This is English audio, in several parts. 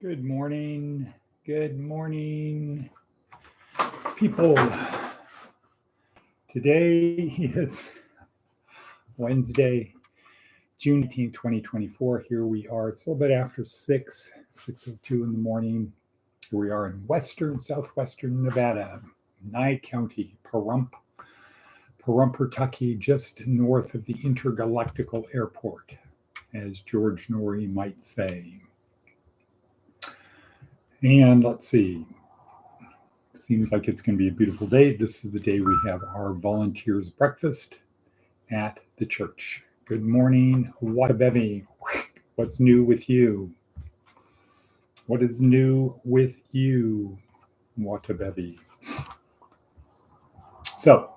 Good morning. Good morning, people. Today is Wednesday, June 18th, 2024. Here we are. It's a little bit after 6:02 in the morning. Here we are in southwestern Nevada, Nye County, Pahrump, just north of the Intergalactical Airport, as George Norrie might say. And let's see. Seems like it's going to be a beautiful day. This is the day we have our volunteers breakfast at the church. Good morning, Watabevi. What's new with you? What is new with you, Watabevi? So,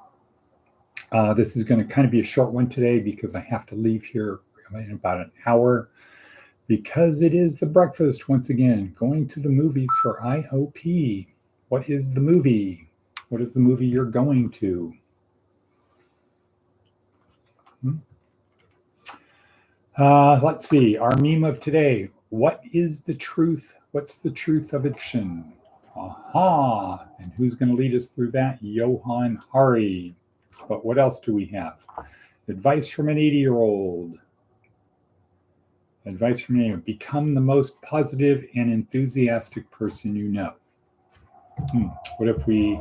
this is going to kind of be a short one today because I have to leave here in about an hour because it is the breakfast once again, going to the movies for IOP. What is the movie? What is the movie you're going to? Let's see. Our meme of today. What is the truth? What's the truth of addiction? Aha. And who's going to lead us through that? Johan Hari. But what else do we have? Advice from an 80-year-old. Advice from an 80-year-old. Become the most positive and enthusiastic person you know. What if we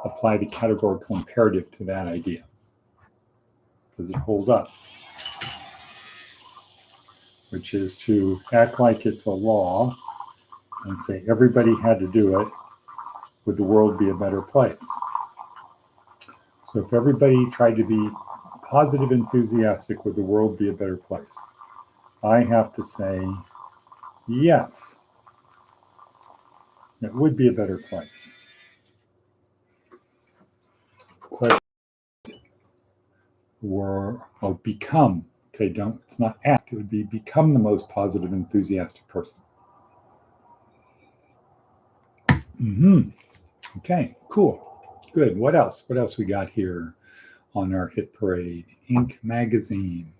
apply the categorical imperative to that idea? Does it hold up? Which is to act like it's a law and say everybody had to do it, would the world be a better place? So if everybody tried to be positive, enthusiastic, would the world be a better place? I have to say, yes, it would be a better place. Questions were, become. Okay, it's not act, it would be become the most positive, enthusiastic person. Okay, cool. Good. What else? What else we got here on our hit parade? Inc. magazine.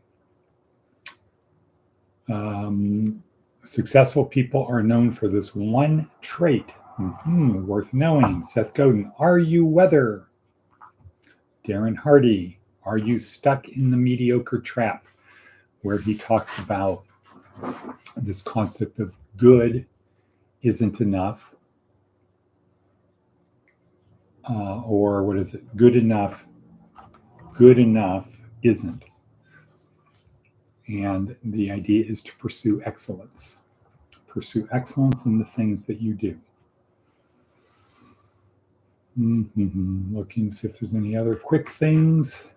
Successful people are known for this one trait. Worth knowing. Seth Godin. Are you weather? Darren Hardy. Are you stuck in the mediocre trap? Where he talks about this concept of good isn't enough. Or what is it? Good enough isn't. And the idea is to pursue excellence. Pursue excellence in the things that you do. Looking to see if there's any other quick things.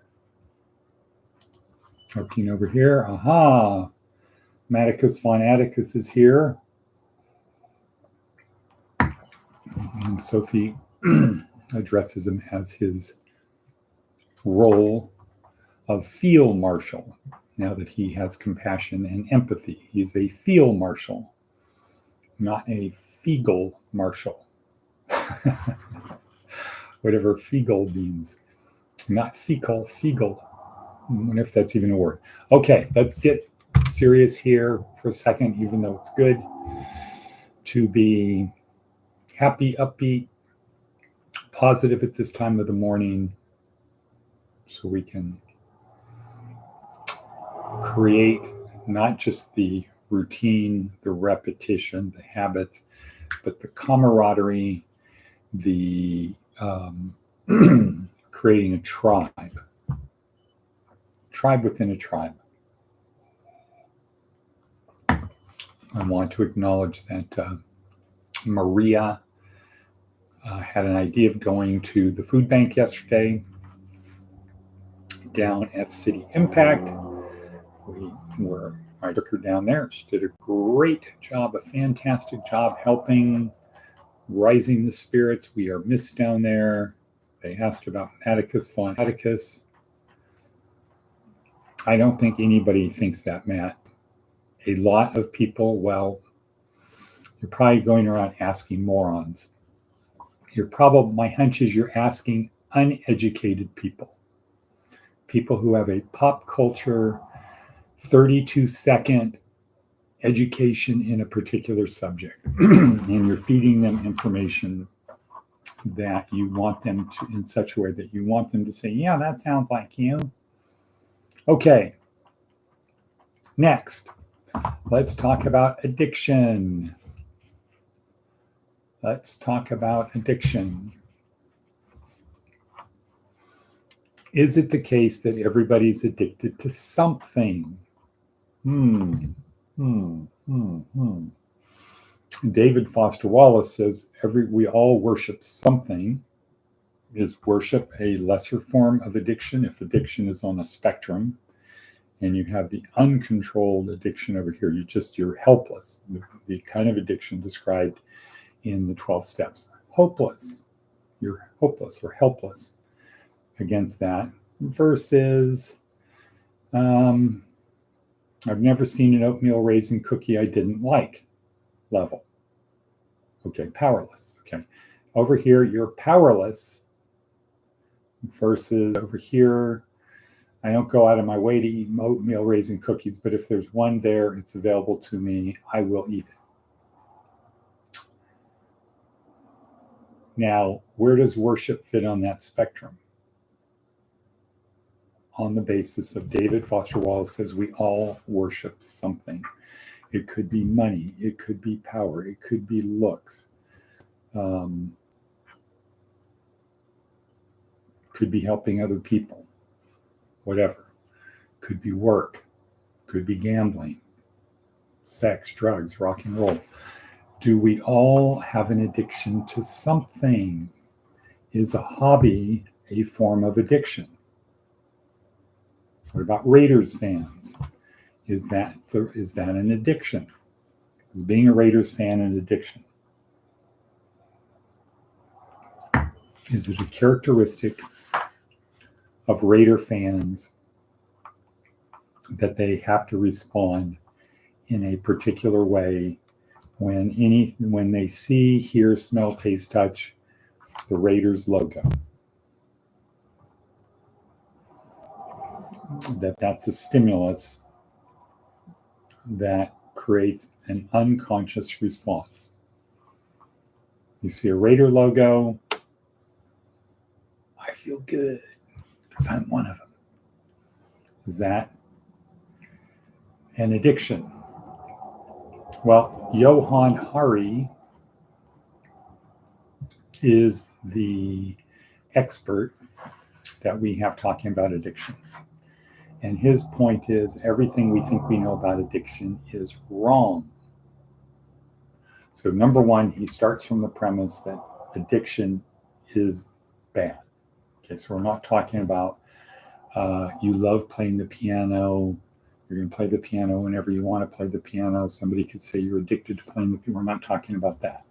Looking over here. Aha! Atticus von Atticus is here. And Sophie addresses him as his role of field marshal. Now that he has compassion and empathy, he's a field marshal, not a fegal marshal. Whatever fegal means. Not fecal. I wonder if that's even a word. Okay, let's get serious here for a second, even though it's good to be happy, upbeat, positive at this time of the morning so we can create not just the routine, the repetition, the habits, but the camaraderie, the creating a tribe within a tribe. I want to acknowledge that Maria had an idea of going to the food bank yesterday down at City Impact. I took her down there. She did a great job, a fantastic job helping, rising the spirits. We are missed down there. They asked about Atticus von Atticus. I don't think anybody thinks that, Matt. A lot of people, well, you're probably going around asking morons. My hunch is you're asking uneducated people who have a pop culture 32-second education in a particular subject, and you're feeding them information that you want them to, in such a way that you want them to say, yeah, that sounds like you. Okay. Next, let's talk about addiction. Let's talk about addiction. Is it the case that everybody's addicted to something? David Foster Wallace says we all worship something. Is worship a lesser form of addiction? If addiction is on a spectrum, and you have the uncontrolled addiction over here, you're helpless. The kind of addiction described in the 12 steps. Hopeless. You're hopeless or helpless against that. Versus, I've never seen an oatmeal raisin cookie I didn't like level. Okay, powerless. Okay, over here, you're powerless. Versus over here, I don't go out of my way to eat oatmeal raisin cookies, but if there's one there, it's available to me, I will eat it. Now, where does worship fit on that spectrum? On the basis of David Foster Wallace says we all worship something. It could be money, it could be power, it could be looks, could be helping other people, whatever. Could be work, could be gambling, sex, drugs, rock and roll. Do we all have an addiction to something? Is a hobby a form of addiction? What about Raiders fans? Is that an addiction? Is being a Raiders fan an addiction? Is it a characteristic of Raider fans that they have to respond in a particular way when they see, hear, smell, taste, touch the Raiders logo? That's a stimulus that creates an unconscious response. You see a Raider logo, I feel good because I'm one of them. Is that an addiction? Well, Johann Hari is the expert that we have talking about addiction. And his point is everything we think we know about addiction is wrong. So number one, he starts from the premise that addiction is bad. Okay, so we're not talking about you love playing the piano, you're going to play the piano whenever you want to play the piano. Somebody could say you're addicted to playing the piano. We're not talking about that.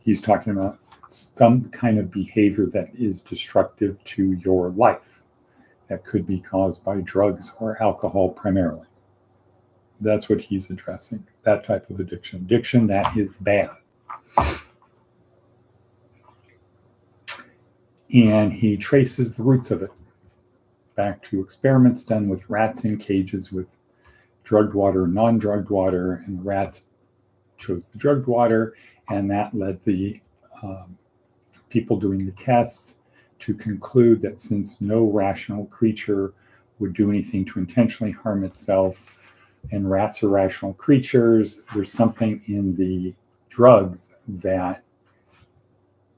He's talking about some kind of behavior that is destructive to your life that could be caused by drugs or alcohol primarily. That's what he's addressing, that type of addiction. Addiction that is bad. And he traces the roots of it back to experiments done with rats in cages with drugged water, non-drugged water, and the rats chose the drugged water, and that led the people doing the tests to conclude that since no rational creature would do anything to intentionally harm itself, and rats are rational creatures, there's something in the drugs that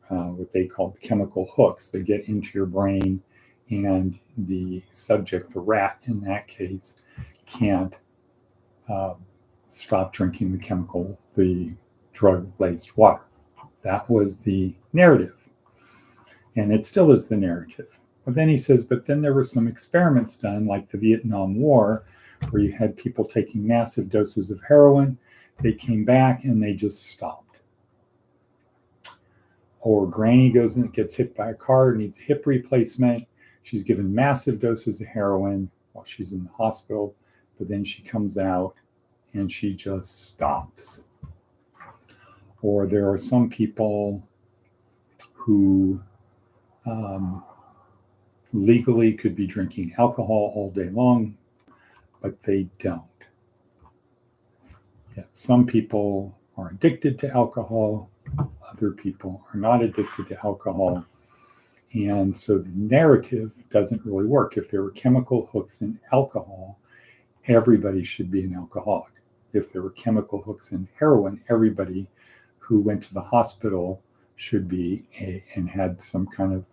what they call chemical hooks that get into your brain, and the subject, the rat in that case, can't stop drinking the drug-laced water. That was the narrative. And it still is the narrative. But then he says, but then there were some experiments done, like the Vietnam War, where you had people taking massive doses of heroin. They came back and they just stopped. Or Granny goes and gets hit by a car, needs a hip replacement. She's given massive doses of heroin while she's in the hospital, but then she comes out and she just stops. Or there are some people who legally could be drinking alcohol all day long, but they don't. Yet some people are addicted to alcohol, other people are not addicted to alcohol. And so the narrative doesn't really work. If there were chemical hooks in alcohol, everybody should be an alcoholic. If there were chemical hooks in heroin, everybody who went to the hospital should be and had some kind of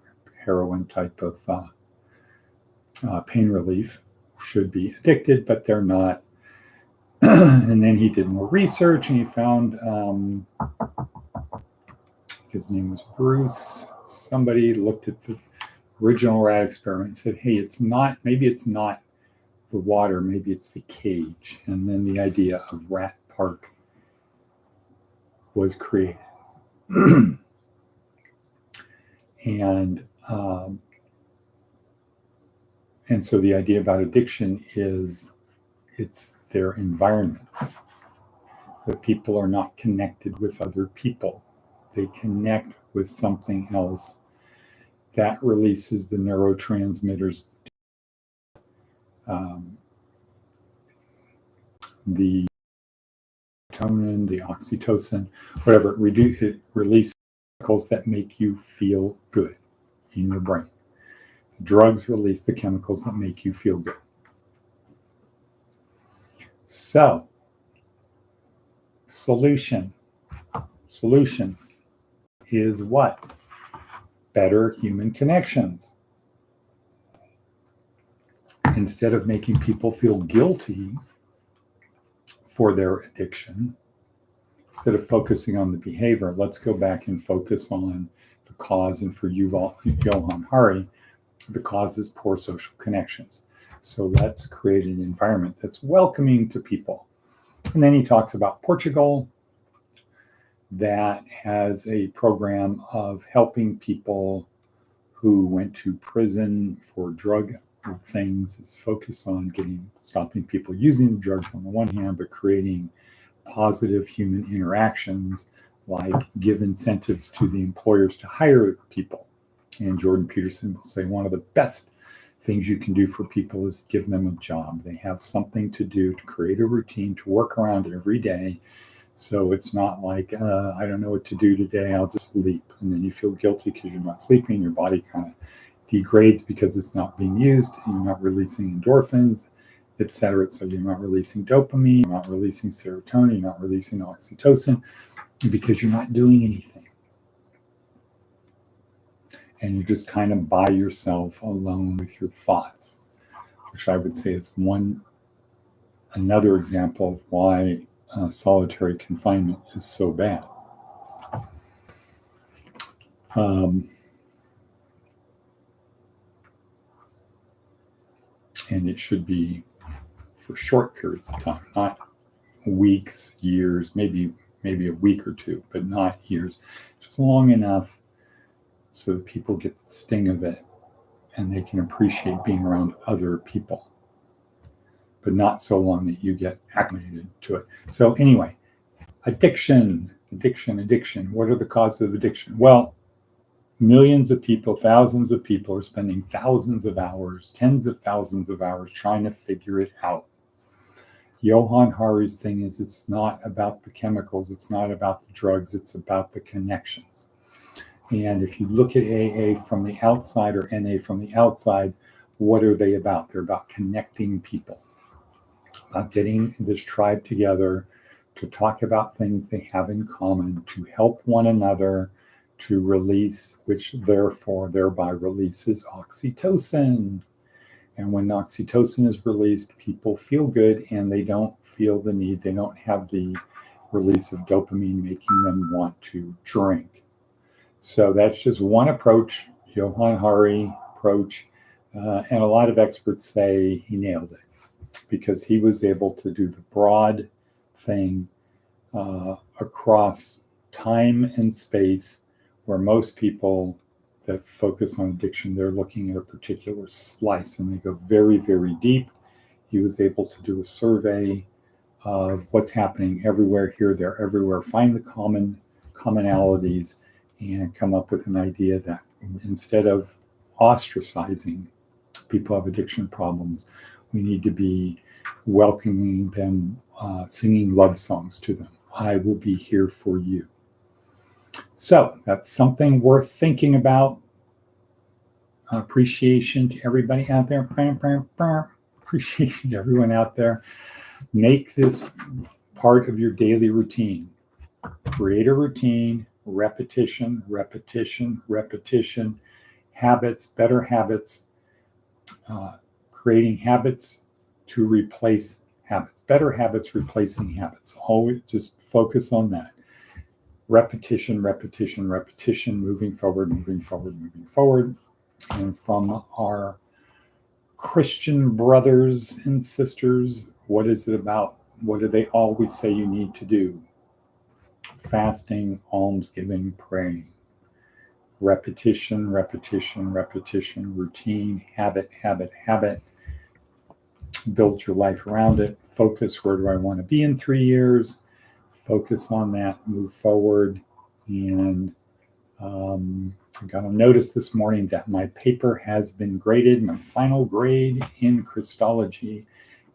heroin type of pain relief should be addicted, but they're not. And then he did more research and he found, his name was Bruce, somebody looked at the original rat experiment and said, hey, maybe it's not the water, maybe it's the cage. And then the idea of Rat Park was created. And so the idea about addiction is it's their environment. That people are not connected with other people. They connect with something else that releases the neurotransmitters, the serotonin, the oxytocin, whatever. It releases chemicals that make you feel good in your brain. The drugs release the chemicals that make you feel good. So, solution is what? Better human connections. Instead of making people feel guilty for their addiction, instead of focusing on the behavior, let's go back and focus on the cause. And for Johan Hari, the cause is poor social connections. So let's create an environment that's welcoming to people. And then he talks about Portugal that has a program of helping people who went to prison for drug things. Is focused on stopping people using the drugs on the one hand, but creating positive human interactions, like give incentives to the employers to hire people. And Jordan Peterson will say one of the best things you can do for people is give them a job. They have something to do, to create a routine, to work around every day. So it's not like, I don't know what to do today, I'll just sleep. And then you feel guilty because you're not sleeping. Your body kind of degrades because it's not being used, and you're not releasing endorphins, etc. So you're not releasing dopamine, you're not releasing serotonin, you're not releasing oxytocin because you're not doing anything. And you're just kind of by yourself alone with your thoughts, which I would say is another example of why solitary confinement is so bad. And it should be for short periods of time, not weeks, years, maybe a week or two, but not years. Just long enough so that people get the sting of it and they can appreciate being around other people, but not so long that you get acclimated to it. So anyway, addiction. What are the causes of addiction? Well, millions of people, thousands of people are spending thousands of hours, tens of thousands of hours trying to figure it out. Johan Hari's thing is it's not about the chemicals, it's not about the drugs, it's about the connections. And if you look at AA from the outside or NA from the outside, what are they about? They're about connecting people, about getting this tribe together to talk about things they have in common, to help one another, to release, which thereby releases oxytocin. And when oxytocin is released, people feel good and they don't feel the need, they don't have the release of dopamine making them want to drink. So that's just one approach, Johan Hari approach. And a lot of experts say he nailed it because he was able to do the broad thing across time and space, where most people that focus on addiction, they're looking at a particular slice and they go very, very deep. He was able to do a survey of what's happening everywhere, here, there, everywhere, find the commonalities, and come up with an idea that instead of ostracizing people who have addiction problems, we need to be welcoming them singing love songs to them. I will be here for you. So that's something worth thinking about. Appreciation to everybody out there. Appreciation to everyone out there. Make this part of your daily routine. Create a routine, repetition, repetition, repetition, habits, better habits, creating habits to replace habits, better habits replacing habits. Always just focus on that. Repetition, repetition, repetition, moving forward, moving forward, moving forward. And from our Christian brothers and sisters, what is it about? What do they always say you need to do? Fasting, almsgiving, praying. Repetition, repetition, repetition, routine, habit, habit, habit. Build your life around it. Focus, where do I want to be in 3 years? Focus on that, move forward. And I got a notice this morning that my paper has been graded. My final grade in Christology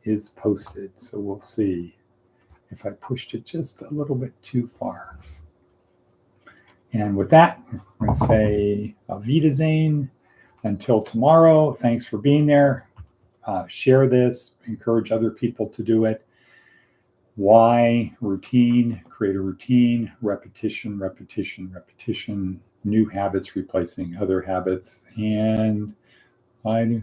is posted. So we'll see if I pushed it just a little bit too far. And with that, I'm going to say Auf Wiedersehen. Until tomorrow, thanks for being there. Share this, encourage other people to do it. Why? Routine, create a routine, repetition, repetition, repetition, new habits replacing other habits. And they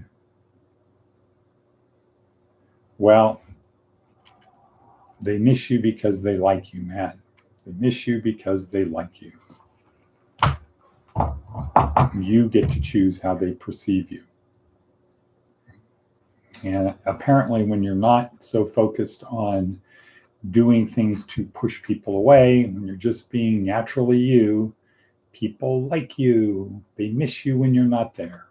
miss you because they like you, Matt. They miss you because they like you. You get to choose how they perceive you. And apparently when you're not so focused on doing things to push people away, when you're just being naturally you, people like you. They miss you when you're not there.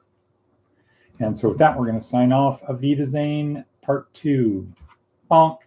And so with that, we're going to sign off. Auf Wiedersehen, part 2. Bonk.